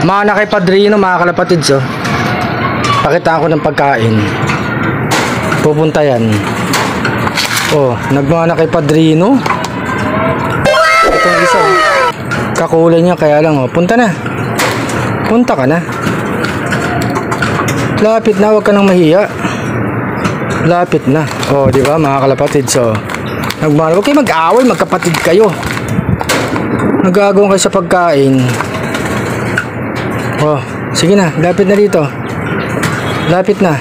Mana kay Padrino, mga kalapatids, oh. Pakita ko ng pagkain. Pupunta yan. Oh, nagmana kay Padrino. Itong isa, kakulay niya, kaya lang, oh. Punta na. Punta ka na. Lapit na, huwag ka nang mahiya. Lapit na. Oh, di ba, mga kalapatids, oh. Nagmana, huwag kayo mag-away, magkapatid kayo. Nagagawin kayo sa pagkain. Oh, sige na, lapit na dito. Lapit na.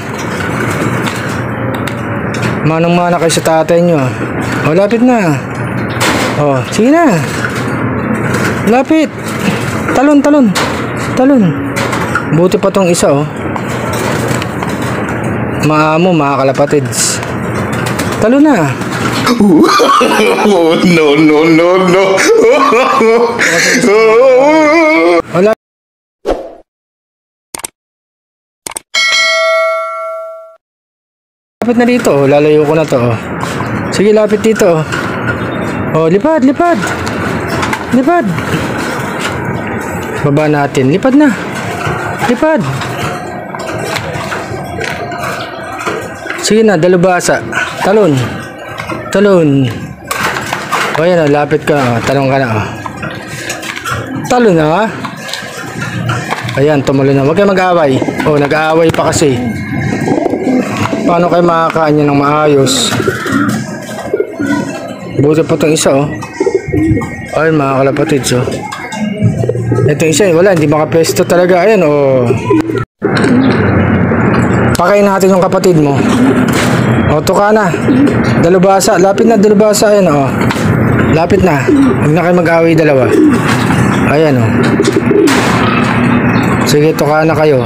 Manang-mana kayo sa tatay nyo. Oh, lapit na. Oh, sige na. Lapit. Talon, talon. Talon. Buti pa tong isa, oh. Maamo, mga kalapatids. Talon na. Oh, no, no, no, no. Wala. Lapit na dito, oh. Lalayo ko na to, oh. Sige, lapit dito, oh. Oh, lipad, lipad. Lipad. Baba natin. Lipad na. Lipad. Sige na, dalubasa. Talon. Talon. O, yan, oh. Lapit ka, oh. Talon ka na, oh. Talon na, ha? Ayan, tumulo na. Huwag kayo mag-aaway. Oh, nag-aaway pa kasi. Paano kayo makakain niya ng maayos? Buti pa itong isa, oh. Ay, mga kalapatids, oh. Itong isa, wala, hindi makapesto talaga. Ayan, oh. Pakain natin yung kapatid mo. O, tuka na. Dalubasa, lapit na, dalubasa. Ayan, oh. Lapit na. Huwag na kayo mag-away dalawa. Ayan, oh. Sige, tuka na kayo.